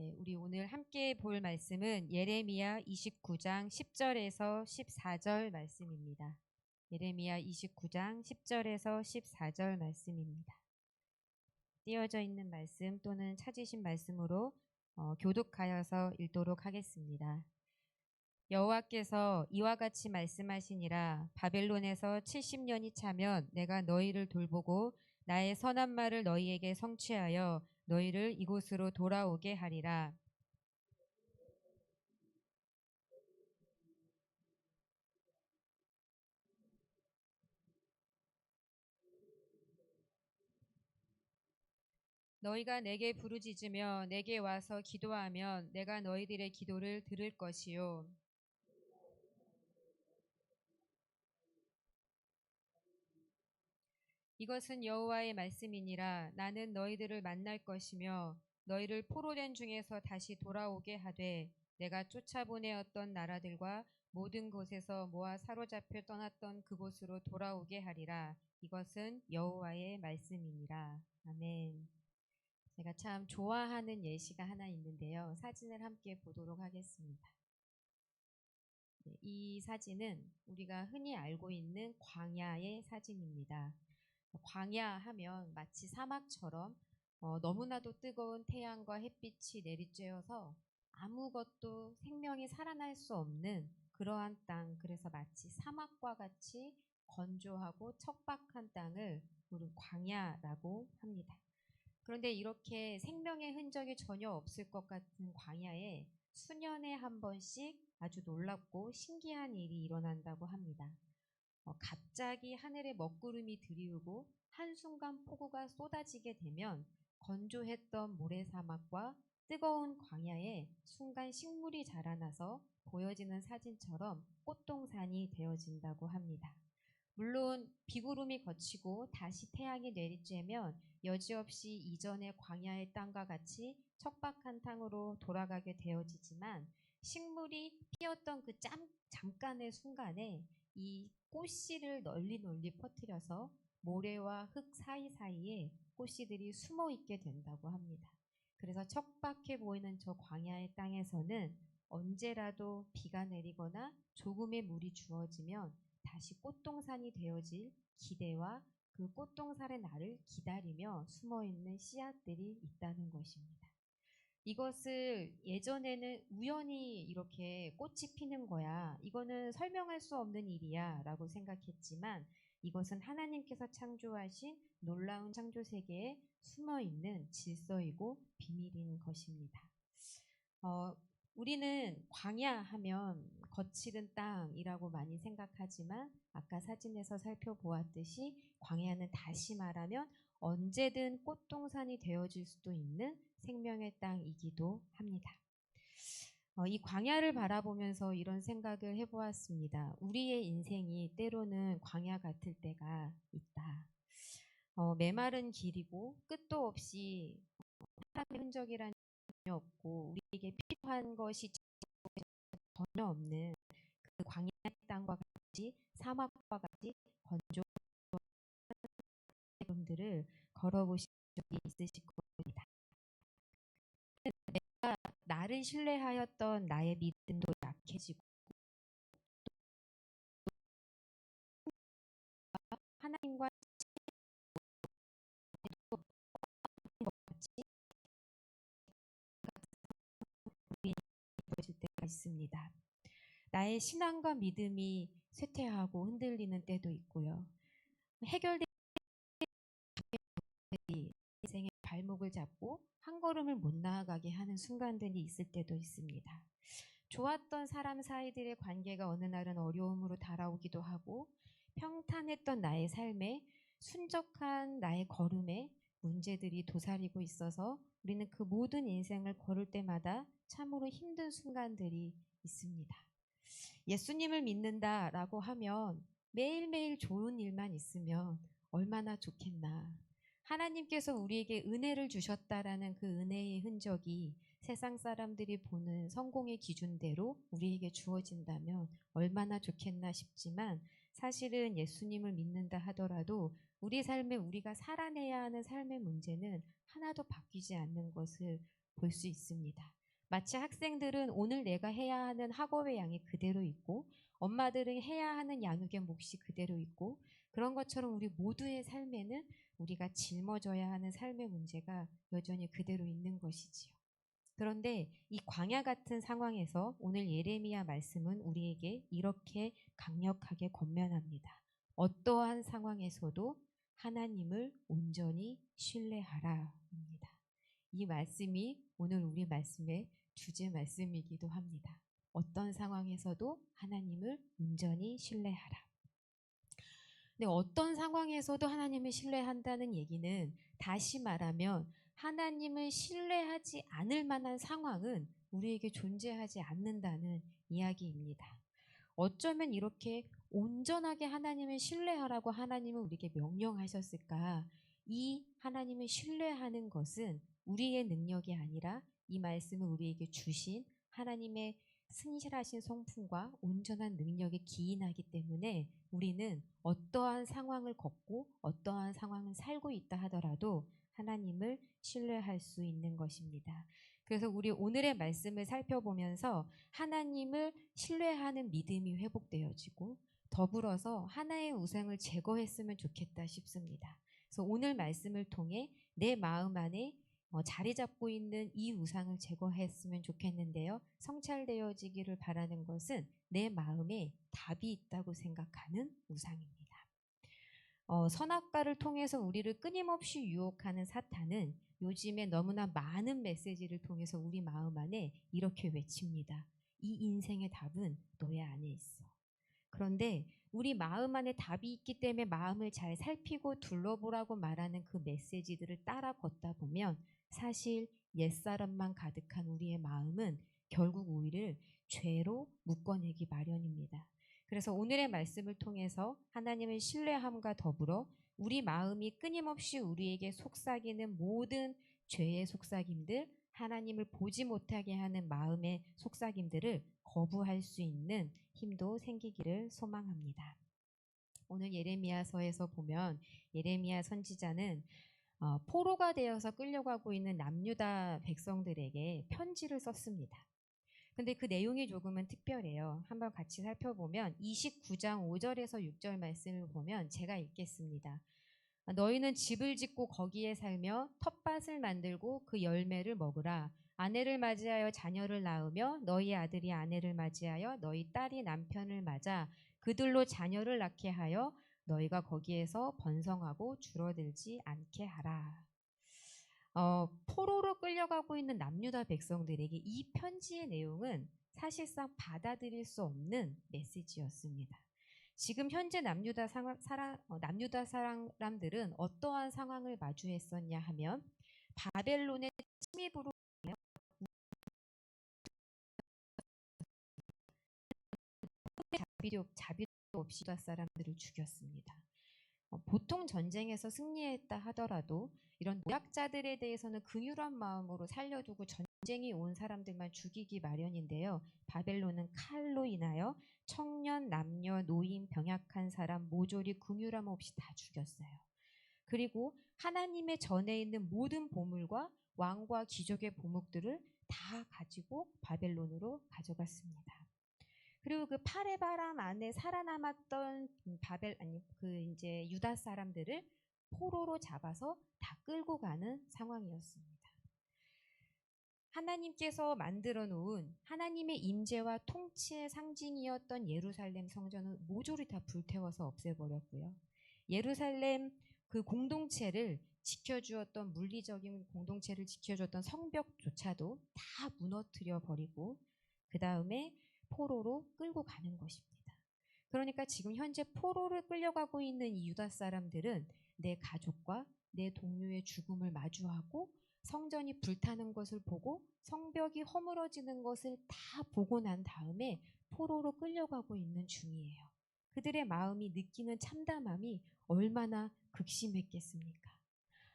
네, 우리 오늘 함께 볼 말씀은 예레미야 29장 10절에서 14절 말씀입니다. 예레미야 29장 10절에서 14절 말씀입니다. 띄어져 있는 말씀 또는 찾으신 말씀으로 교독하여서 읽도록 하겠습니다. 여호와께서 이와 같이 말씀하시니라. 바벨론에서 70년이 차면 내가 너희를 돌보고 나의 선한 말을 너희에게 성취하여 너희를 이곳으로 돌아오게 하리라. 너희가 내게 부르짖으며 내게 와서 기도하면 내가 너희들의 기도를 들을 것이요. 이것은 여호와의 말씀이니라. 나는 너희들을 만날 것이며 너희를 포로된 중에서 다시 돌아오게 하되 내가 쫓아보내었던 나라들과 모든 곳에서 모아 사로잡혀 떠났던 그곳으로 돌아오게 하리라. 이것은 여호와의 말씀이니라. 아멘. 제가 참 좋아하는 예시가 하나 있는데요. 사진을 함께 보도록 하겠습니다. 네, 이 사진은 우리가 흔히 알고 있는 광야의 사진입니다. 광야 하면 마치 사막처럼 너무나도 뜨거운 태양과 햇빛이 내리쬐어서 아무것도 생명이 살아날 수 없는 그러한 땅, 그래서 마치 사막과 같이 건조하고 척박한 땅을 우리 광야라고 합니다. 그런데 이렇게 생명의 흔적이 전혀 없을 것 같은 광야에 수년에 한 번씩 아주 놀랍고 신기한 일이 일어난다고 합니다. 갑자기 하늘에 먹구름이 들이우고 한순간 폭우가 쏟아지게 되면 건조했던 모래사막과 뜨거운 광야에 순간 식물이 자라나서 보여지는 사진처럼 꽃동산이 되어진다고 합니다. 물론 비구름이 걷히고 다시 태양이 내리쬐면 여지없이 이전의 광야의 땅과 같이 척박한 땅으로 돌아가게 되어지지만 식물이 피었던 그 잠깐의 순간에 이 꽃씨를 널리 널리 퍼뜨려서 모래와 흙 사이사이에 꽃씨들이 숨어 있게 된다고 합니다. 그래서 척박해 보이는 저 광야의 땅에서는 언제라도 비가 내리거나 조금의 물이 주어지면 다시 꽃동산이 되어질 기대와 그 꽃동산의 날을 기다리며 숨어있는 씨앗들이 있다는 것입니다. 이것을 예전에는 우연히 이렇게 꽃이 피는 거야, 이거는 설명할 수 없는 일이야 라고 생각했지만 이것은 하나님께서 창조하신 놀라운 창조 세계에 숨어있는 질서이고 비밀인 것입니다. 우리는 광야 하면 거칠은 땅이라고 많이 생각하지만 아까 사진에서 살펴보았듯이 광야는 다시 말하면 언제든 꽃동산이 되어질 수도 있는 생명의 땅이기도 합니다. 이 광야를 바라보면서 이런 생각을 해보았습니다. 우리의 인생이 때로는 광야 같을 때가 있다. 메마른 길이고 끝도 없이 사람의 흔적이라는 게 전혀 없고 우리에게 필요한 것이 전혀 없는 그 광야의 땅과 같이 사막과 같이 건조한 여러분들을 걸어보신 적이 있으실 겁니다. 내가 나를 신뢰하였던 나의 믿음도 약해지고 하나님과 같이 보여질 때가 있습니다. 나의 신앙과 믿음이 쇠퇴하고 흔들리는 때도 있고요. 해결된 인생의 발목을 잡고 한 걸음을 못 나아가게 하는 순간들이 있을 때도 있습니다. 좋았던 사람 사이들의 관계가 어느 날은 어려움으로 달아오기도 하고 평탄했던 나의 삶에 순적한 나의 걸음에 문제들이 도사리고 있어서 우리는 그 모든 인생을 걸을 때마다 참으로 힘든 순간들이 있습니다. 예수님을 믿는다라고 하면 매일매일 좋은 일만 있으면 얼마나 좋겠나. 하나님께서 우리에게 은혜를 주셨다라는 그 은혜의 흔적이 세상 사람들이 보는 성공의 기준대로 우리에게 주어진다면 얼마나 좋겠나 싶지만 사실은 예수님을 믿는다 하더라도 우리 삶에 우리가 살아내야 하는 삶의 문제는 하나도 바뀌지 않는 것을 볼 수 있습니다. 마치 학생들은 오늘 내가 해야 하는 학업의 양이 그대로 있고 엄마들은 해야 하는 양육의 몫이 그대로 있고 그런 것처럼 우리 모두의 삶에는 우리가 짊어져야 하는 삶의 문제가 여전히 그대로 있는 것이지요. 그런데 이 광야 같은 상황에서 오늘 예레미야 말씀은 우리에게 이렇게 강력하게 권면합니다. 어떠한 상황에서도 하나님을 온전히 신뢰하라입니다. 이 말씀이 오늘 우리 말씀의 주제 말씀이기도 합니다. 어떤 상황에서도 하나님을 온전히 신뢰하라. 근데 어떤 상황에서도 하나님을 신뢰한다는 얘기는 다시 말하면 하나님을 신뢰하지 않을 만한 상황은 우리에게 존재하지 않는다는 이야기입니다. 어쩌면 이렇게 온전하게 하나님을 신뢰하라고 하나님은 우리에게 명령하셨을까? 이 하나님을 신뢰하는 것은 우리의 능력이 아니라 이 말씀을 우리에게 주신 하나님의 신실하신 성품과 온전한 능력에 기인하기 때문에 우리는 어떠한 상황을 겪고 어떠한 상황을 살고 있다 하더라도 하나님을 신뢰할 수 있는 것입니다. 그래서 우리 오늘의 말씀을 살펴보면서 하나님을 신뢰하는 믿음이 회복되어지고 더불어서 하나의 우상을 제거했으면 좋겠다 싶습니다. 그래서 오늘 말씀을 통해 내 마음 안에 자리 잡고 있는 이 우상을 제거했으면 좋겠는데요. 성찰되어지기를 바라는 것은 내 마음에 답이 있다고 생각하는 우상입니다. 선악과를 통해서 우리를 끊임없이 유혹하는 사탄은 요즘에 너무나 많은 메시지를 통해서 우리 마음 안에 이렇게 외칩니다. 이 인생의 답은 너의 안에 있어. 그런데 우리 마음 안에 답이 있기 때문에 마음을 잘 살피고 둘러보라고 말하는 그 메시지들을 따라 걷다 보면 사실 옛사람만 가득한 우리의 마음은 결국 우리를 죄로 묶어내기 마련입니다. 그래서 오늘의 말씀을 통해서 하나님을 신뢰함과 더불어 우리 마음이 끊임없이 우리에게 속삭이는 모든 죄의 속삭임들, 하나님을 보지 못하게 하는 마음의 속삭임들을 거부할 수 있는 힘도 생기기를 소망합니다. 오늘 예레미야서에서 보면 예레미야 선지자는 포로가 되어서 끌려가고 있는 남유다 백성들에게 편지를 썼습니다. 근데 그 내용이 조금은 특별해요. 한번 같이 살펴보면 29장 5절에서 6절 말씀을 보면 제가 읽겠습니다. 너희는 집을 짓고 거기에 살며 텃밭을 만들고 그 열매를 먹으라. 아내를 맞이하여 자녀를 낳으며 너희 아들이 아내를 맞이하여 너희 딸이 남편을 맞아 그들로 자녀를 낳게 하여 너희가 거기에서 번성하고 줄어들지 않게 하라. 포로로 끌려가고 있는 남유다 백성들에게 이 편지의 내용은 사실상 받아들일 수 없는 메시지였습니다. 지금 현재 남유다 사람들은 어떠한 상황을 마주했었냐 하면 바벨론의 침입으로 자비도 없이 유다 사람들을 죽였습니다. 보통 전쟁에서 승리했다 하더라도 이런 노약자들에 대해서는 긍휼한 마음으로 살려두고 전쟁이 온 사람들만 죽이기 마련인데요. 바벨론은 칼로 인하여 청년, 남녀, 노인, 병약한 사람 모조리 긍휼함 없이 다 죽였어요. 그리고 하나님의 전에 있는 모든 보물과 왕과 귀족의 보목들을 다 가지고 바벨론으로 가져갔습니다. 그리고 그 팔의 바람 안에 살아남았던 이제 유다 사람들을 포로로 잡아서 다 끌고 가는 상황이었습니다. 하나님께서 만들어 놓은 하나님의 임재와 통치의 상징이었던 예루살렘 성전은 모조리 다 불태워서 없애버렸고요. 예루살렘 그 공동체를 지켜주었던 물리적인 공동체를 지켜줬던 성벽조차도 다 무너뜨려 버리고 그 다음에 포로로 끌고 가는 것입니다. 그러니까 지금 현재 포로를 끌려가고 있는 이 유다 사람들은 내 가족과 내 동료의 죽음을 마주하고 성전이 불타는 것을 보고 성벽이 허물어지는 것을 다 보고 난 다음에 포로로 끌려가고 있는 중이에요. 그들의 마음이 느끼는 참담함이 얼마나 극심했겠습니까?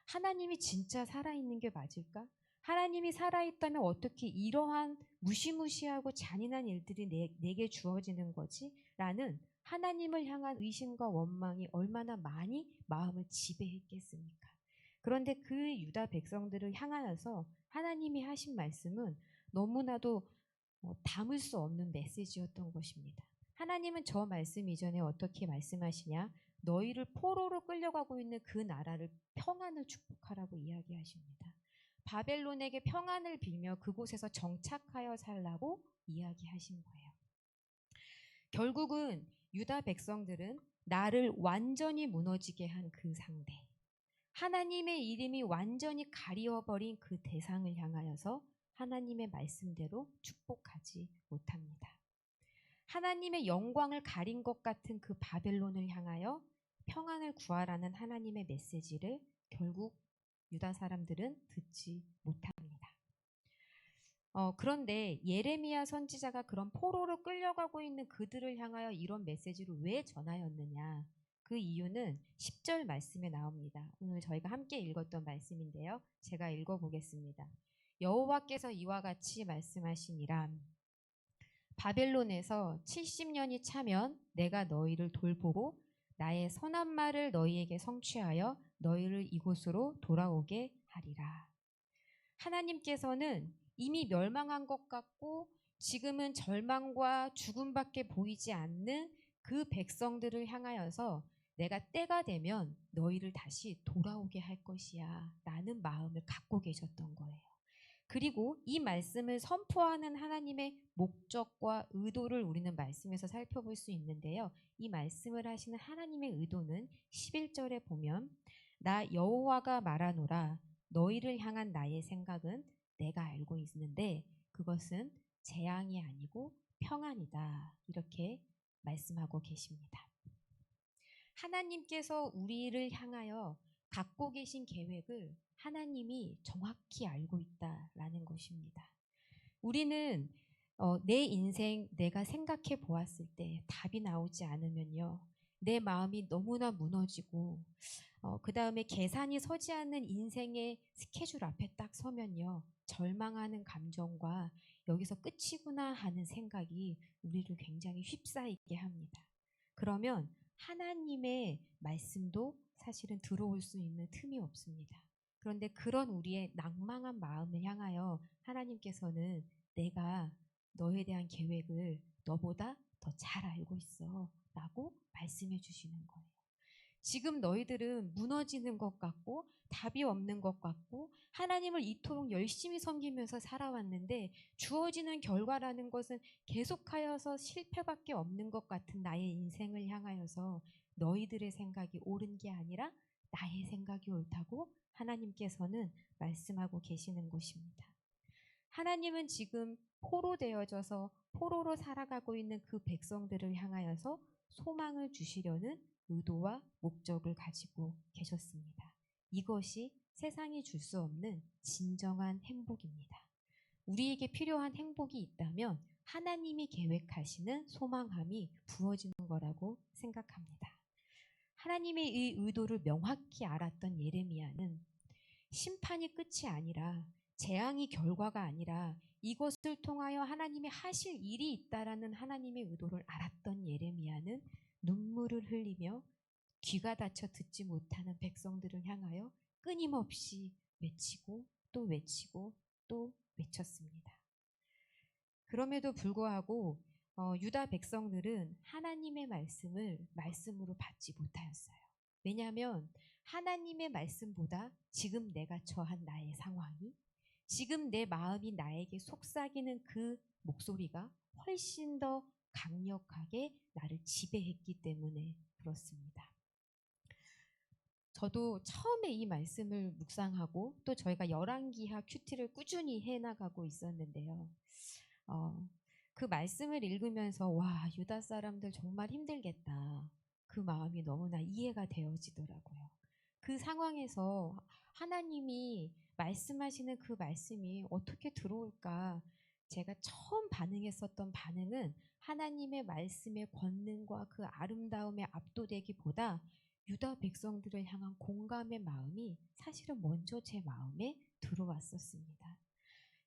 하나님이 진짜 살아있는 게 맞을까? 하나님이 살아있다면 어떻게 이러한 무시무시하고 잔인한 일들이 내게 주어지는 거지? 라는 하나님을 향한 의심과 원망이 얼마나 많이 마음을 지배했겠습니까? 그런데 그 유다 백성들을 향하여서 하나님이 하신 말씀은 너무나도 담을 수 없는 메시지였던 것입니다. 하나님은 저 말씀 이전에 어떻게 말씀하시냐? 너희를 포로로 끌려가고 있는 그 나라를 평안을 축복하라고 이야기하십니다. 바벨론에게 평안을 빌며 그곳에서 정착하여 살라고 이야기하신 거예요. 결국은 유다 백성들은 나를 완전히 무너지게 한 그 상대, 하나님의 이름이 완전히 가리워버린 그 대상을 향하여서 하나님의 말씀대로 축복하지 못합니다. 하나님의 영광을 가린 것 같은 그 바벨론을 향하여 평안을 구하라는 하나님의 메시지를 결국 유다 사람들은 듣지 못합니다. 그런데 예레미야 선지자가 그런 포로로 끌려가고 있는 그들을 향하여 이런 메시지를 왜 전하였느냐? 그 이유는 10절 말씀에 나옵니다. 오늘 저희가 함께 읽었던 말씀인데요. 제가 읽어보겠습니다. 여호와께서 이와 같이 말씀하시니라. 바벨론에서 70년이 차면 내가 너희를 돌보고 나의 선한 말을 너희에게 성취하여 너희를 이곳으로 돌아오게 하리라. 하나님께서는 이미 멸망한 것 같고 지금은 절망과 죽음밖에 보이지 않는 그 백성들을 향하여서 내가 때가 되면 너희를 다시 돌아오게 할 것이야 라는 마음을 갖고 계셨던 거예요. 그리고 이 말씀을 선포하는 하나님의 목적과 의도를 우리는 말씀에서 살펴볼 수 있는데요. 이 말씀을 하시는 하나님의 의도는 11절에 보면 나 여호와가 말하노라 너희를 향한 나의 생각은 내가 알고 있는데 그것은 재앙이 아니고 평안이다. 이렇게 말씀하고 계십니다. 하나님께서 우리를 향하여 갖고 계신 계획을 하나님이 정확히 알고 있다라는 것입니다. 우리는 내 인생 내가 생각해 보았을 때 답이 나오지 않으면요. 내 마음이 너무나 무너지고 그 다음에 계산이 서지 않는 인생의 스케줄 앞에 딱 서면요. 절망하는 감정과 여기서 끝이구나 하는 생각이 우리를 굉장히 휩싸이게 합니다. 그러면 하나님의 말씀도 사실은 들어올 수 있는 틈이 없습니다. 그런데 그런 우리의 낭망한 마음을 향하여 하나님께서는 내가 너에 대한 계획을 너보다 더 잘 알고 있어 라고 말씀해 주시는 거예요. 지금 너희들은 무너지는 것 같고 답이 없는 것 같고 하나님을 이토록 열심히 섬기면서 살아왔는데 주어지는 결과라는 것은 계속하여서 실패밖에 없는 것 같은 나의 인생을 향하여서 너희들의 생각이 옳은 게 아니라 나의 생각이 옳다고 하나님께서는 말씀하고 계시는 것입니다. 하나님은 지금 포로 되어져서 포로로 살아가고 있는 그 백성들을 향하여서 소망을 주시려는 의도와 목적을 가지고 계셨습니다. 이것이 세상이 줄 수 없는 진정한 행복입니다. 우리에게 필요한 행복이 있다면 하나님이 계획하시는 소망함이 부어지는 거라고 생각합니다. 하나님의 이 의도를 명확히 알았던 예레미야는 심판이 끝이 아니라 재앙이 결과가 아니라 이것을 통하여 하나님이 하실 일이 있다라는 하나님의 의도를 알았던 예레미야는 눈물을 흘리며 귀가 닫혀 듣지 못하는 백성들을 향하여 끊임없이 외치고 또 외치고 또 외쳤습니다. 그럼에도 불구하고 유다 백성들은 하나님의 말씀을 말씀으로 받지 못하였어요. 왜냐하면 하나님의 말씀보다 지금 내가 처한 나의 상황이 지금 내 마음이 나에게 속삭이는 그 목소리가 훨씬 더 강력하게 나를 지배했기 때문에 그렇습니다. 저도 처음에 이 말씀을 묵상하고 또 저희가 열왕기하 큐티를 꾸준히 해나가고 있었는데요. 그 말씀을 읽으면서 와 유다 사람들 정말 힘들겠다. 그 마음이 너무나 이해가 되어지더라고요. 그 상황에서 하나님이 말씀하시는 그 말씀이 어떻게 들어올까? 제가 처음 반응했었던 반응은 하나님의 말씀의 권능과 그 아름다움에 압도되기보다 유다 백성들을 향한 공감의 마음이 사실은 먼저 제 마음에 들어왔었습니다.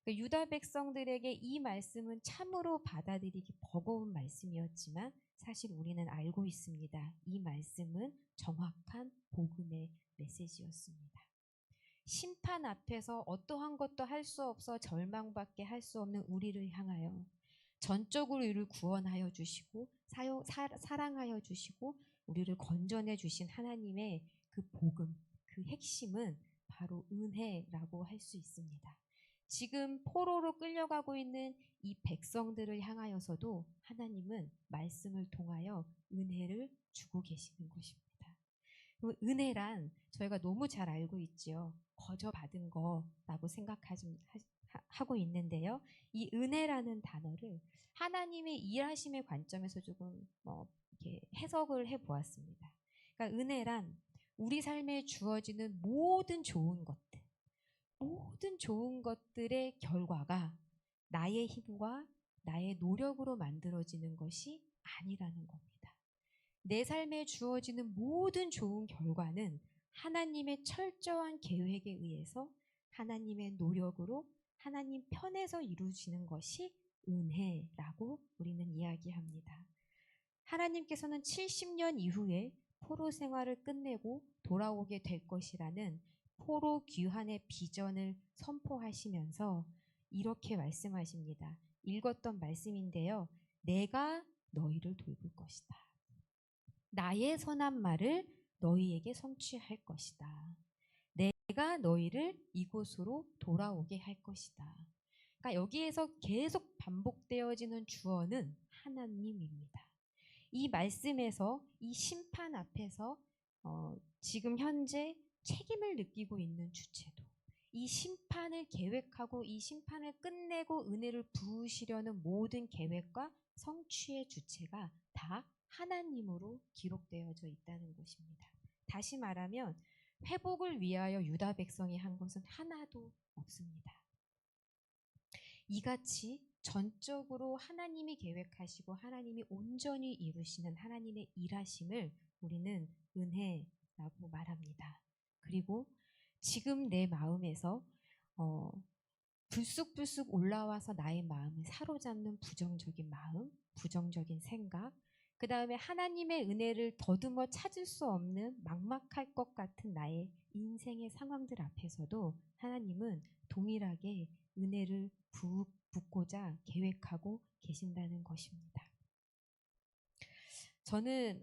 유다 백성들에게 이 말씀은 참으로 받아들이기 버거운 말씀이었지만 사실 우리는 알고 있습니다. 이 말씀은 정확한 복음의 메시지였습니다. 심판 앞에서 어떠한 것도 할 수 없어 절망밖에 할 수 없는 우리를 향하여 전적으로 우리를 구원하여 주시고 사랑하여 주시고 우리를 건져내 주신 하나님의 그 복음, 그 핵심은 바로 은혜라고 할 수 있습니다. 지금 포로로 끌려가고 있는 이 백성들을 향하여서도 하나님은 말씀을 통하여 은혜를 주고 계시는 것입니다. 은혜란 저희가 너무 잘 알고 있지요. 거저 받은 거라고 생각하고 있는데요. 이 은혜라는 단어를 하나님의 일하심의 관점에서 조금 이렇게 해석을 해보았습니다. 그러니까 은혜란 우리 삶에 주어지는 모든 좋은 것들의 결과가 나의 힘과 나의 노력으로 만들어지는 것이 아니라는 겁니다. 내 삶에 주어지는 모든 좋은 결과는 하나님의 철저한 계획에 의해서 하나님의 노력으로 하나님 편에서 이루어지는 것이 은혜라고 우리는 이야기합니다. 하나님께서는 70년 이후에 포로 생활을 끝내고 돌아오게 될 것이라는 포로 귀환의 비전을 선포하시면서 이렇게 말씀하십니다. 읽었던 말씀인데요. 내가 너희를 돌볼 것이다. 나의 선한 말을 너희에게 성취할 것이다. 내가 너희를 이곳으로 돌아오게 할 것이다. 그러니까 여기에서 계속 반복되어지는 주어는 하나님입니다. 이 말씀에서 이 심판 앞에서 지금 현재 책임을 느끼고 있는 주체도 이 심판을 계획하고 이 심판을 끝내고 은혜를 부으시려는 모든 계획과 성취의 주체가 다 하나님으로 기록되어져 있다는 것입니다. 다시 말하면 회복을 위하여 유다 백성이 한 것은 하나도 없습니다. 이같이 전적으로 하나님이 계획하시고 하나님이 온전히 이루시는 하나님의 일하심을 우리는 은혜라고 말합니다. 그리고 지금 내 마음에서 불쑥불쑥 올라와서 나의 마음을 사로잡는 부정적인 마음, 부정적인 생각, 그 다음에 하나님의 은혜를 더듬어 찾을 수 없는 막막할 것 같은 나의 인생의 상황들 앞에서도 하나님은 동일하게 은혜를 붓고자 계획하고 계신다는 것입니다. 저는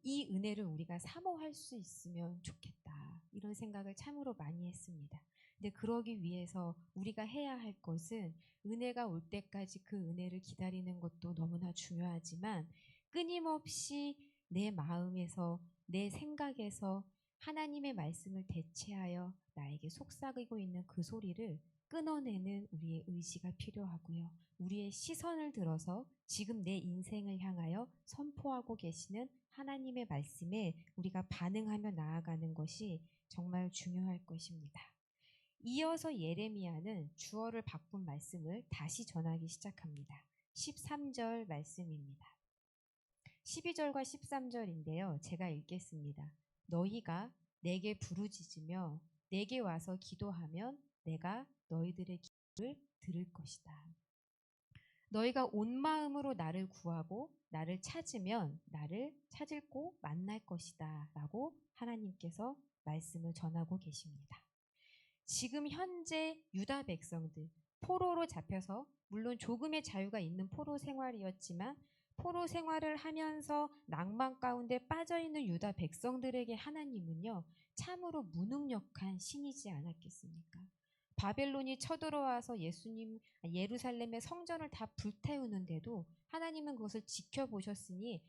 이 은혜를 우리가 사모할 수 있으면 좋겠다 이런 생각을 참으로 많이 했습니다. 근데 그러기 위해서 우리가 해야 할 것은 은혜가 올 때까지 그 은혜를 기다리는 것도 너무나 중요하지만 끊임없이 내 마음에서 내 생각에서 하나님의 말씀을 대체하여 나에게 속삭이고 있는 그 소리를 끊어내는 우리의 의지가 필요하고요. 우리의 시선을 들어서 지금 내 인생을 향하여 선포하고 계시는 하나님의 말씀에 우리가 반응하며 나아가는 것이 정말 중요할 것입니다. 이어서 예레미야는 주어를 바꾼 말씀을 다시 전하기 시작합니다. 13절 말씀입니다. 12절과 13절인데요. 제가 읽겠습니다. 너희가 내게 부르짖으며 내게 와서 기도하면 내가 너희들의 기도를 들을 것이다. 너희가 온 마음으로 나를 구하고 나를 찾으면 나를 찾고 만날 것이다 라고 하나님께서 말씀을 전하고 계십니다. 지금 현재 유다 백성들 포로로 잡혀서 물론 조금의 자유가 있는 포로 생활이었지만 포로 생활을 하면서 낭만 가운데 빠져있는 유다 백성들에게 하나님은요 참으로 무능력한 신이지 않았겠습니까? 바벨론이 쳐들어와서 예루살렘의 성전을 다 불태우는데도 하나님은 그것을 지켜보셨으니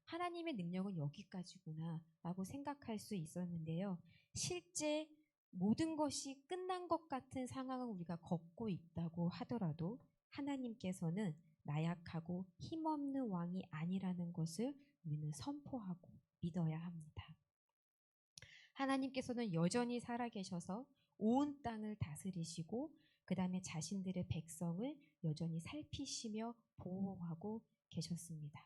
하나님의 능력은 여기까지구나 라고 생각할 수 있었는데요. 실제 모든 것이 끝난 것 같은 상황을 우리가 겪고 있다고 하더라도 하나님께서는 나약하고 힘없는 왕이 아니라는 것을 우리는 선포하고 믿어야 합니다. 하나님께서는 여전히 살아계셔서 온 땅을 다스리시고 그 다음에 자신들의 백성을 여전히 살피시며 보호하고 계셨습니다.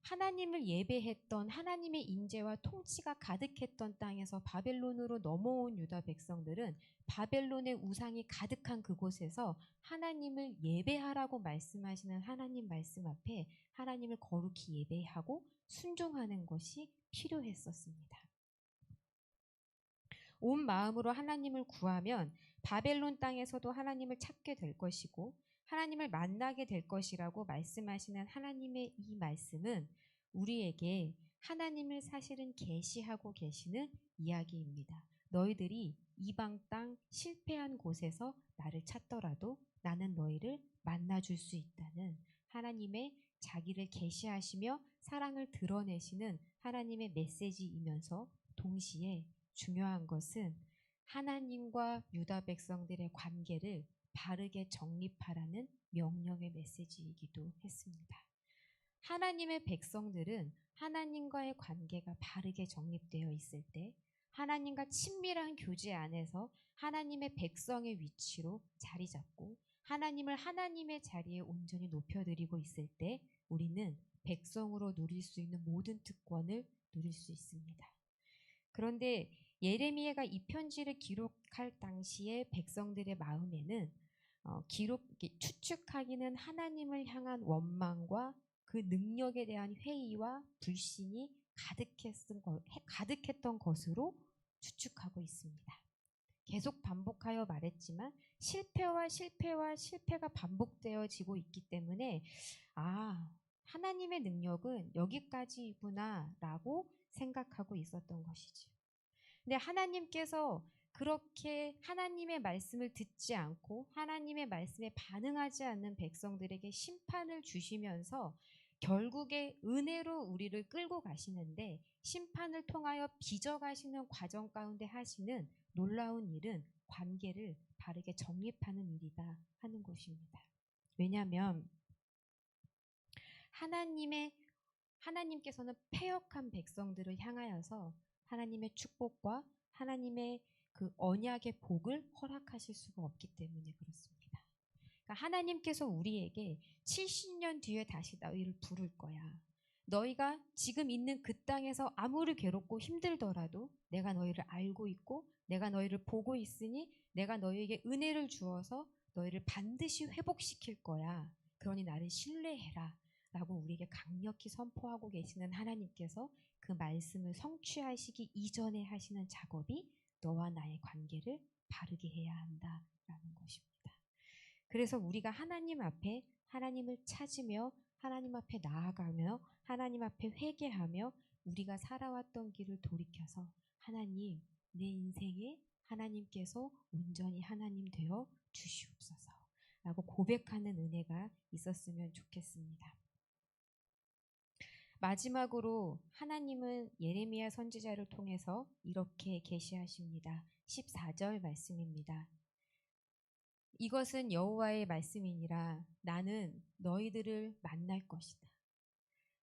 하나님을 예배했던 하나님의 인재와 통치가 가득했던 땅에서 바벨론으로 넘어온 유다 백성들은 바벨론의 우상이 가득한 그곳에서 하나님을 예배하라고 말씀하시는 하나님 말씀 앞에 하나님을 거룩히 예배하고 순종하는 것이 필요했었습니다. 온 마음으로 하나님을 구하면 바벨론 땅에서도 하나님을 찾게 될 것이고 하나님을 만나게 될 것이라고 말씀하시는 하나님의 이 말씀은 우리에게 하나님을 사실은 계시하고 계시는 이야기입니다. 너희들이 이방 땅 실패한 곳에서 나를 찾더라도 나는 너희를 만나줄 수 있다는 하나님의 자기를 계시하시며 사랑을 드러내시는 하나님의 메시지이면서 동시에 중요한 것은 하나님과 유다 백성들의 관계를 바르게 정립하라는 명령의 메시지이기도 했습니다. 하나님의 백성들은 하나님과의 관계가 바르게 정립되어 있을 때 하나님과 친밀한 교제 안에서 하나님의 백성의 위치로 자리 잡고 하나님을 하나님의 자리에 온전히 높여드리고 있을 때 우리는 백성으로 누릴 수 있는 모든 특권을 누릴 수 있습니다. 그런데 예레미야가 이 편지를 기록할 당시에 백성들의 마음에는 추측하기는 하나님을 향한 원망과 그 능력에 대한 회의와 불신이 가득했던 것으로 추측하고 있습니다. 계속 반복하여 말했지만 실패가 반복되어지고 있기 때문에 하나님의 능력은 여기까지구나 라고 생각하고 있었던 것이죠. 근데 하나님께서 그렇게 하나님의 말씀을 듣지 않고 하나님의 말씀에 반응하지 않는 백성들에게 심판을 주시면서 결국에 은혜로 우리를 끌고 가시는데 심판을 통하여 빚어가시는 과정 가운데 하시는 놀라운 일은 관계를 바르게 정립하는 일이다 하는 것입니다. 왜냐하면 하나님께서는 패역한 백성들을 향하여서 하나님의 축복과 하나님의 그 언약의 복을 허락하실 수가 없기 때문에 그렇습니다. 그러니까 하나님께서 우리에게 70년 뒤에 다시 너희를 부를 거야. 너희가 지금 있는 그 땅에서 아무리 괴롭고 힘들더라도 내가 너희를 알고 있고 내가 너희를 보고 있으니 내가 너희에게 은혜를 주어서 너희를 반드시 회복시킬 거야. 그러니 나를 신뢰해라. 라고 우리에게 강력히 선포하고 계시는 하나님께서 그 말씀을 성취하시기 이전에 하시는 작업이 너와 나의 관계를 바르게 해야 한다라는 것입니다. 그래서 우리가 하나님 앞에 하나님을 찾으며 하나님 앞에 나아가며 하나님 앞에 회개하며 우리가 살아왔던 길을 돌이켜서 하나님, 내 인생에 하나님께서 온전히 하나님 되어 주시옵소서 라고 고백하는 은혜가 있었으면 좋겠습니다. 마지막으로 하나님은 예레미야 선지자를 통해서 이렇게 계시하십니다. 14절 말씀입니다. 이것은 여호와의 말씀이니라. 나는 너희들을 만날 것이다.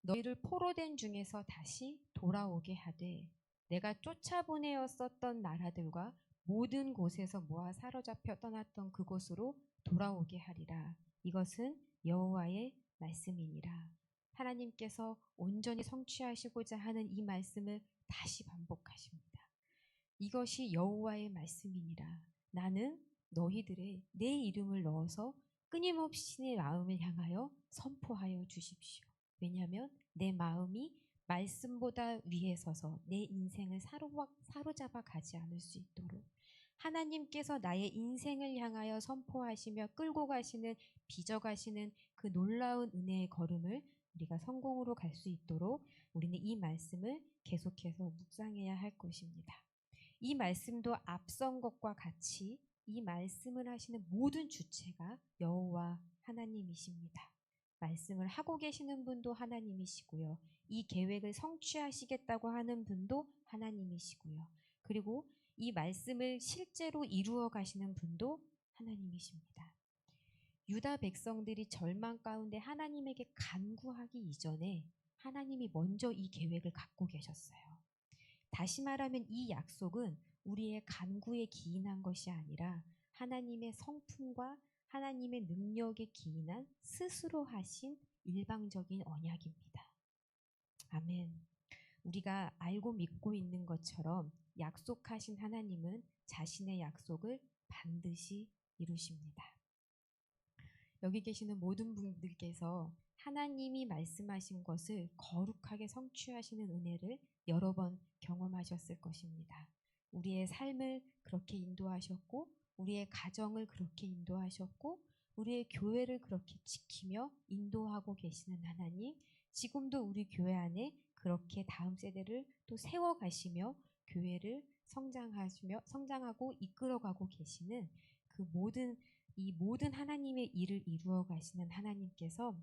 너희를 포로된 중에서 다시 돌아오게 하되 내가 쫓아보내었었던 나라들과 모든 곳에서 모아 사로잡혀 떠났던 그곳으로 돌아오게 하리라. 이것은 여호와의 말씀이니라. 하나님께서 온전히 성취하시고자 하는 이 말씀을 다시 반복하십니다. 이것이 여호와의 말씀이니라. 나는 너희들의 내 이름을 넣어서 끊임없이 내 마음을 향하여 선포하여 주십시오. 왜냐하면 내 마음이 말씀보다 위에 서서 내 인생을 사로잡아 가지 않을 수 있도록 하나님께서 나의 인생을 향하여 선포하시며 끌고 가시는 빚어가시는 그 놀라운 은혜의 걸음을 우리가 성공으로 갈 수 있도록 우리는 이 말씀을 계속해서 묵상해야 할 것입니다. 이 말씀도 앞선 것과 같이 이 말씀을 하시는 모든 주체가 여호와 하나님이십니다. 말씀을 하고 계시는 분도 하나님이시고요. 이 계획을 성취하시겠다고 하는 분도 하나님이시고요. 그리고 이 말씀을 실제로 이루어 가시는 분도 하나님이십니다. 유다 백성들이 절망 가운데 하나님에게 간구하기 이전에 하나님이 먼저 이 계획을 갖고 계셨어요. 다시 말하면 이 약속은 우리의 간구에 기인한 것이 아니라 하나님의 성품과 하나님의 능력에 기인한 스스로 하신 일방적인 언약입니다. 아멘. 우리가 알고 믿고 있는 것처럼 약속하신 하나님은 자신의 약속을 반드시 이루십니다. 여기 계시는 모든 분들께서 하나님이 말씀하신 것을 거룩하게 성취하시는 은혜를 여러 번 경험하셨을 것입니다. 우리의 삶을 그렇게 인도하셨고 우리의 가정을 그렇게 인도하셨고 우리의 교회를 그렇게 지키며 인도하고 계시는 하나님, 지금도 우리 교회 안에 그렇게 다음 세대를 또 세워가시며 교회를 성장하고 이끌어가고 계시는 그 모든 하나님의 일을 이루어 가시는 하나님께서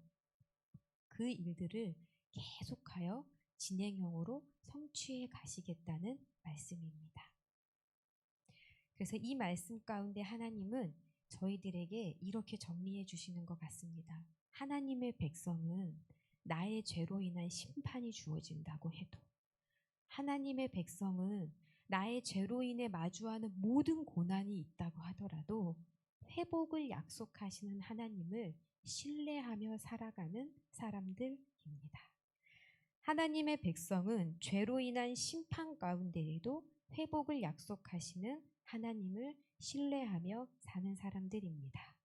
그 일들을 계속하여 진행형으로 성취해 가시겠다는 말씀입니다. 그래서 이 말씀 가운데 하나님은 저희들에게 이렇게 정리해 주시는 것 같습니다. 하나님의 백성은 나의 죄로 인한 심판이 주어진다고 해도, 하나님의 백성은 나의 죄로 인해 마주하는 모든 고난이 있다고 하더라도 회복을 약속하시는 하나님을 신뢰하며 살아가는 사람들입니다. 하나님의 백성은 죄로 인한 심판 가운데에도 회복을 약속하시는 하나님을 신뢰하며 사는 사람들입니다.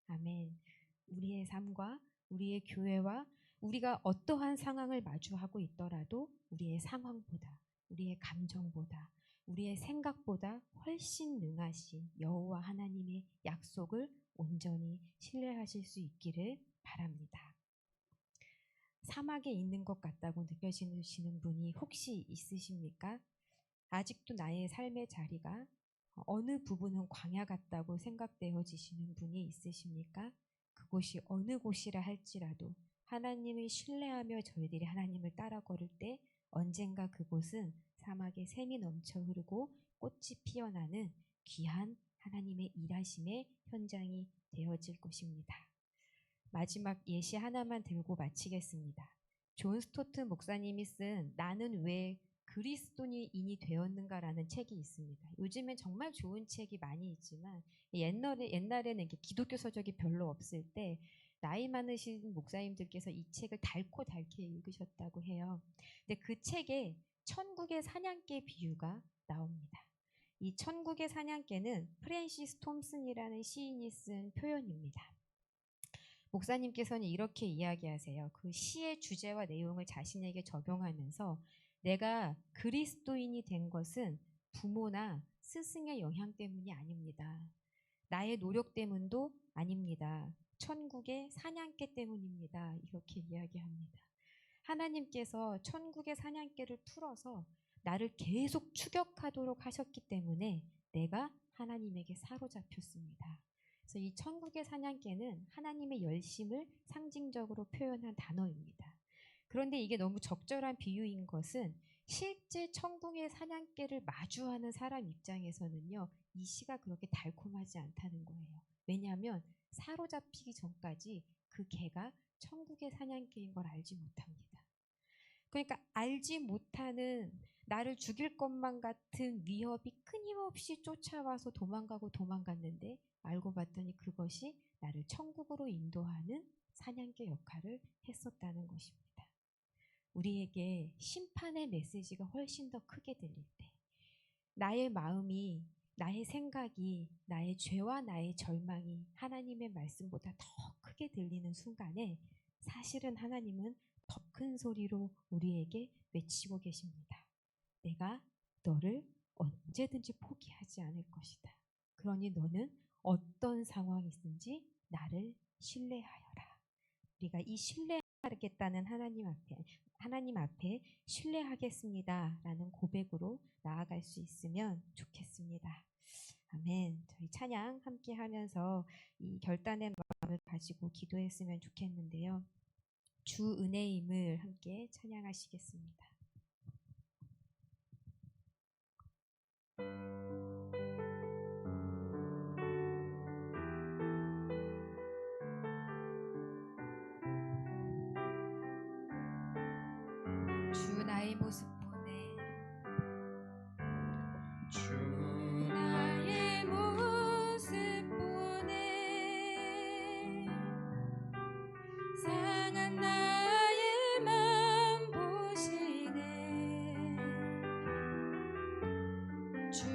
아멘. 우리의 삶과 우리의 교회와 우리가 어떠한 상황을 마주하고 있더라도 우리의 상황보다, 우리의 감정보다, 우리의 생각보다 훨씬 능하신 여호와 하나님의 약속을 온전히 신뢰하실 수 있기를 바랍니다. 사막에 있는 것 같다고 느껴지시는 분이 혹시 있으십니까? 아직도 나의 삶의 자리가 어느 부분은 광야 같다고 생각되어지시는 분이 있으십니까? 그곳이 어느 곳이라 할지라도 하나님을 신뢰하며 저희들이 하나님을 따라 걸을 때 언젠가 그곳은 사막에 샘이 넘쳐 흐르고 꽃이 피어나는 귀한 하나님의 일하심의 현장이 되어질 것입니다. 마지막 예시 하나만 들고 마치겠습니다. 존 스토트 목사님이 쓴 나는 왜 그리스도인이 되었는가라는 책이 있습니다. 요즘엔 정말 좋은 책이 많이 있지만 옛날에는 이렇게 기독교 서적이 별로 없을 때 나이 많으신 목사님들께서 이 책을 달고 달게 읽으셨다고 해요. 근데 그 책에 천국의 사냥개 비유가 나옵니다. 이 천국의 사냥개는 프랜시스 톰슨이라는 시인이 쓴 표현입니다. 목사님께서는 이렇게 이야기하세요. 그 시의 주제와 내용을 자신에게 적용하면서 내가 그리스도인이 된 것은 부모나 스승의 영향 때문이 아닙니다. 나의 노력 때문도 아닙니다. 천국의 사냥개 때문입니다. 이렇게 이야기합니다. 하나님께서 천국의 사냥개를 풀어서 나를 계속 추격하도록 하셨기 때문에 내가 하나님에게 사로잡혔습니다. 그래서 이 천국의 사냥개는 하나님의 열심을 상징적으로 표현한 단어입니다. 그런데 이게 너무 적절한 비유인 것은 실제 천국의 사냥개를 마주하는 사람 입장에서는요, 이 시가 그렇게 달콤하지 않다는 거예요. 왜냐하면 사로잡히기 전까지 그 개가 천국의 사냥개인 걸 알지 못합니다. 그러니까 알지 못하는 나를 죽일 것만 같은 위협이 끊임없이 쫓아와서 도망갔는데 알고 봤더니 그것이 나를 천국으로 인도하는 사냥개 역할을 했었다는 것입니다. 우리에게 심판의 메시지가 훨씬 더 크게 들릴 때, 나의 마음이, 나의 생각이, 나의 죄와 나의 절망이 하나님의 말씀보다 더 크게 들리는 순간에 사실은 하나님은 더 큰 소리로 우리에게 외치고 계십니다. 내가 너를 언제든지 포기하지 않을 것이다. 그러니 너는 어떤 상황이든지 나를 신뢰하여라. 우리가 이 신뢰하겠다는 하나님 앞에 신뢰하겠습니다라는 고백으로 나아갈 수 있으면 좋겠습니다. 아멘. 저희 찬양 함께 하면서 이 결단의 마음을 가지고 기도했으면 좋겠는데요. 주 은혜임을 함께 찬양하시겠습니다. 주 나의 모습 보내, 주 나의 모습 보내, 상한 나의 맘 보시네, 주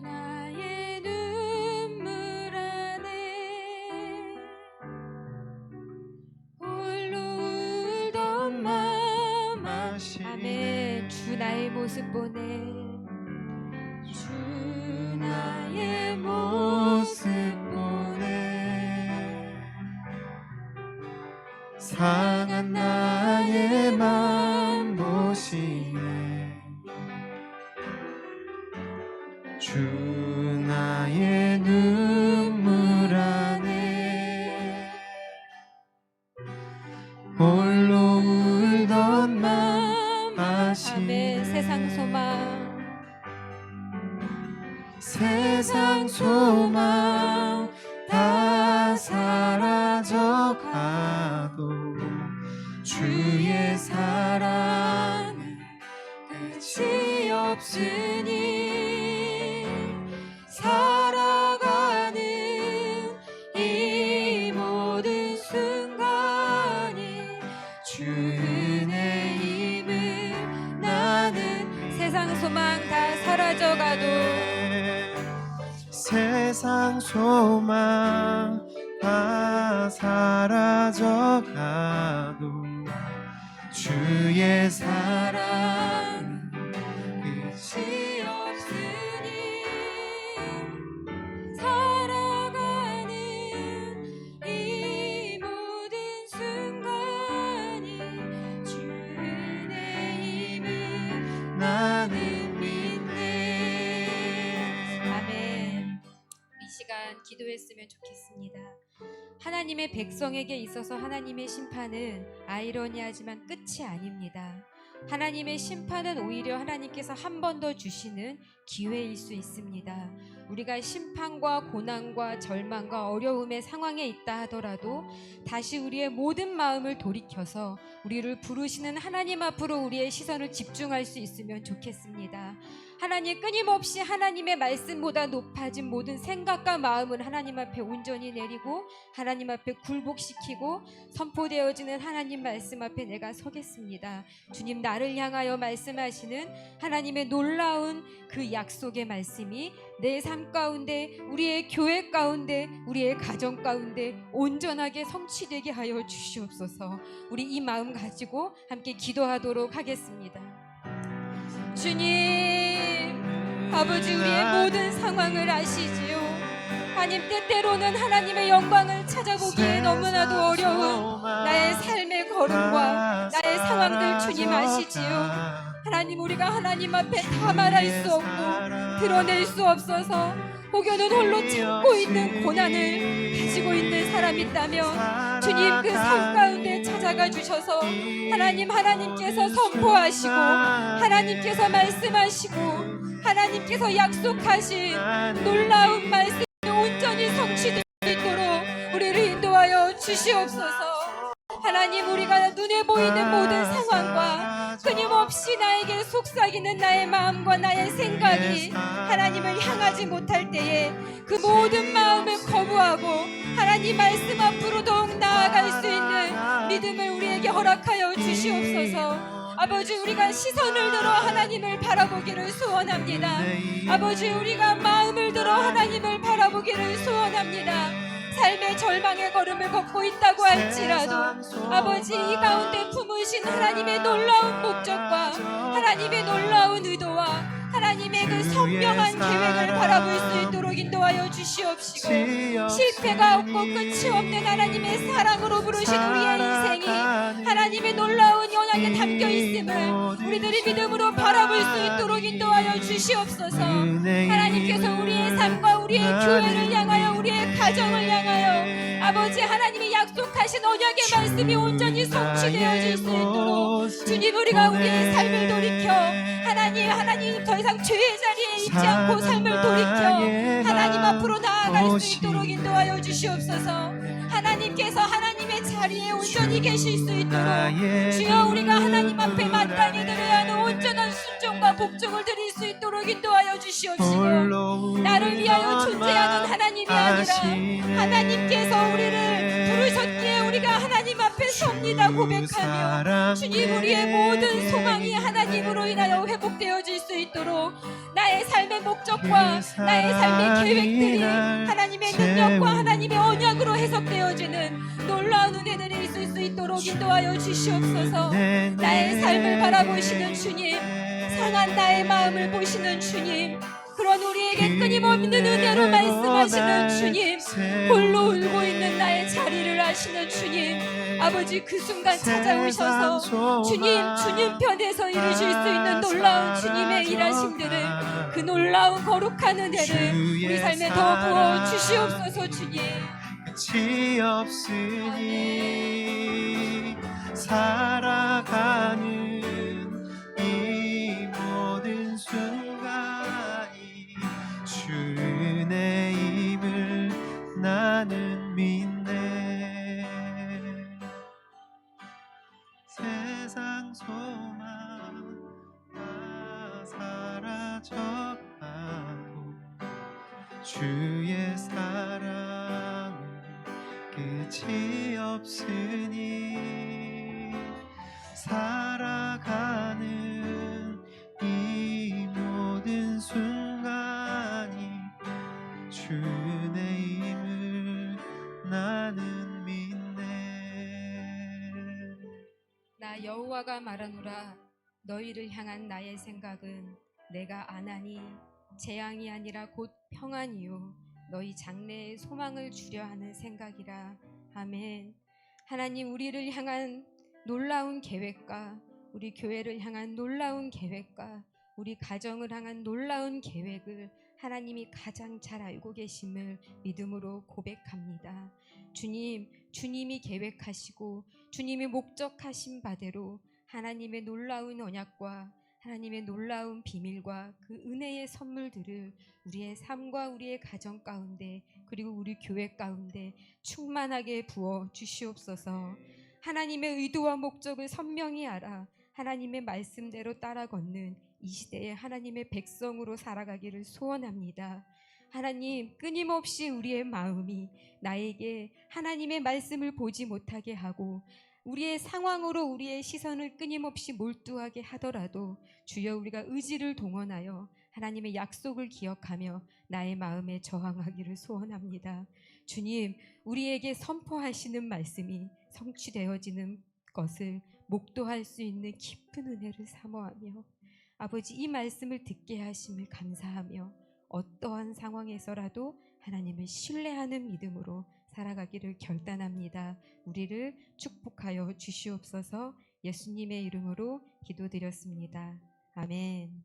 나의 눈물 안에 홀로 울던 맘, 아멘. 주 나의 모습 보내, 상한 나의 맘 보시네. 주 나의 눈물 안에 홀로 울던 맘 아시네. 세상 소망 세상 소망 다 사라져 가도 주의 사랑은 끝이 없으니 살아가는 이 모든 순간이 주 은혜임을 나는 세상 소망 다 사라져가도 세상 소망 다 사라져 가도 주의 사랑 끝이 없으니 살아가는 이 모든 순간이 주 은혜임을 나는 믿네. 아멘. 이 시간 기도했으면 좋겠습니다. 하나님의 백성에게 있어서 하나님의 심판은 아이러니하지만 끝이 아닙니다. 하나님의 심판은 오히려 하나님께서 한 번 더 주시는 기회일 수 있습니다. 우리가 심판과 고난과 절망과 어려움의 상황에 있다 하더라도 다시 우리의 모든 마음을 돌이켜서 우리를 부르시는 하나님 앞으로 우리의 시선을 집중할 수 있으면 좋겠습니다. 하나님, 끊임없이 하나님의 말씀보다 높아진 모든 생각과 마음은 하나님 앞에 온전히 내리고 하나님 앞에 굴복시키고 선포되어지는 하나님 말씀 앞에 내가 서겠습니다. 주님, 나를 향하여 말씀하시는 하나님의 놀라운 그 약속의 말씀이 내 삶 가운데, 우리의 교회 가운데, 우리의 가정 가운데 온전하게 성취되게 하여 주시옵소서. 우리 이 마음 가지고 함께 기도하도록 하겠습니다. 주님, 아버지, 우리의 모든 상황을 아시지요. 하나님, 때때로는 하나님의 영광을 찾아보기에 너무나도 어려운 나의 삶의 걸음과 나의 상황들 주님 아시지요. 하나님, 우리가 하나님 앞에 다 말할 수 없고 드러낼 수 없어서 혹여는 홀로 참고 있는 고난을 가지고 있는 사람이 있다면 주님, 그 삶 가운데 찾아가 주셔서 하나님께서 선포하시고 하나님께서 말씀하시고 하나님께서 약속하신 놀라운 말씀이 온전히 성취될 수 있도록 우리를 인도하여 주시옵소서. 하나님, 우리가 눈에 보이는 모든 상황과 끊임없이 나에게 속삭이는 나의 마음과 나의 생각이 하나님을 향하지 못할 때에 그 모든 마음을 거부하고 하나님 말씀 앞으로 더욱 나아갈 수 있는 믿음을 우리에게 허락하여 주시옵소서. 아버지, 우리가 시선을 들어 하나님을 바라보기를 소원합니다. 아버지, 우리가 마음을 들어 하나님을 바라보기를 소원합니다. 삶의 절망의 걸음을 걷고 있다고 할지라도 아버지, 이 가운데 품으신 하나님의 놀라운 목적과 하나님의 놀라운 의도와 하나님의 그 선명한 계획을 바라볼 수 있도록 인도하여 주시옵시고, 실패가 없고 끝이 없는 하나님의 사랑으로 부르신 우리의 인생이 하나님의 놀라운 언약에 담겨 있음을 우리들이 믿음으로 바라볼 수 있도록 인도하여 주시옵소서. 하나님께서 우리의 삶과 우리의 교회를 향하여 우리의 가정을 향하여 아버지, 하나님이 약속하신 언약의 말씀이 온전히 성취되어질 수 있도록 주님, 우리가 우리의 삶을 돌이켜 하나님 더 이상 죄의 자리에 있지 않고 삶을 돌이켜 하나님 앞으로 나아갈 수 있도록 인도하여 주시옵소서. 하나님께서 하나님의 자리에 온전히 계실 수 있도록 주여, 우리가 하나님 앞에 마땅히 드려야 하는 온전한 순종과 복종을 드릴 수 있도록 인도하여 주시옵시고, 나를 위하여 존재하는 하나님이 아니라 하나님께서 우리를 부르셨기에 우리가 하나님 앞에 섭니다 고백하며 주님, 우리의 모든 소망이 하나님으로 인하여 회복되어질 수 있도록 나의 삶의 목적과 나의 삶의 계획들이 하나님의 능력과 하나님의 언약으로 해석되어지는 놀라운 은혜들이 있을 수 있도록 인도하여 주시옵소서. 나의 삶을 바라보시는 주님, 상한 나의 마음을 보시는 주님, 그런 우리에게 끊임없는 은혜로 말씀하시는 주님, 홀로 울고 있는 나의 자리를 아시는 주님, 아버지 그 순간 세상 찾아오셔서 소망 주님 편에서 이루실 수 있는 놀라운 주님의 일하심들을 그 놀라운 거룩한 은혜를 우리 삶에 더 부어 주시옵소서. 주님 끝이 없으니 살아가는 이 모든 순간이 주 은혜임을 나는 믿네. 세상 소망 다 사라져가도 주의 사랑은 끝이 없으니 살아가는 이 모든 순간이 주 은혜임을 나는 믿네. 나 여호와가 말하노라 너희를 향한 나의 생각은 내가 안하니 재앙이 아니라 곧 평안이요 너희 장래에 소망을 주려 하는 생각이라. 아멘. 하나님 우리를 향한 놀라운 계획과 우리 교회를 향한 놀라운 계획과 우리 가정을 향한 놀라운 계획을 하나님이 가장 잘 알고 계심을 믿음으로 고백합니다. 주님이 계획하시고 주님이 목적하신 바대로 하나님의 놀라운 언약과 하나님의 놀라운 비밀과 그 은혜의 선물들을 우리의 삶과 우리의 가정 가운데 그리고 우리 교회 가운데 충만하게 부어 주시옵소서. 하나님의 의도와 목적을 선명히 알아 하나님의 말씀대로 따라 걷는 이 시대에 하나님의 백성으로 살아가기를 소원합니다. 하나님 끊임없이 우리의 마음이 나에게 하나님의 말씀을 보지 못하게 하고 우리의 상황으로 우리의 시선을 끊임없이 몰두하게 하더라도 주여 우리가 의지를 동원하여 하나님의 약속을 기억하며 나의 마음에 저항하기를 소원합니다. 주님 우리에게 선포하시는 말씀이 성취되어지는 것을 목도할 수 있는 깊은 은혜를 사모하며 아버지 이 말씀을 듣게 하심을 감사하며 어떠한 상황에서라도 하나님을 신뢰하는 믿음으로 살아가기를 결단합니다. 우리를 축복하여 주시옵소서. 예수님의 이름으로 기도드렸습니다. 아멘.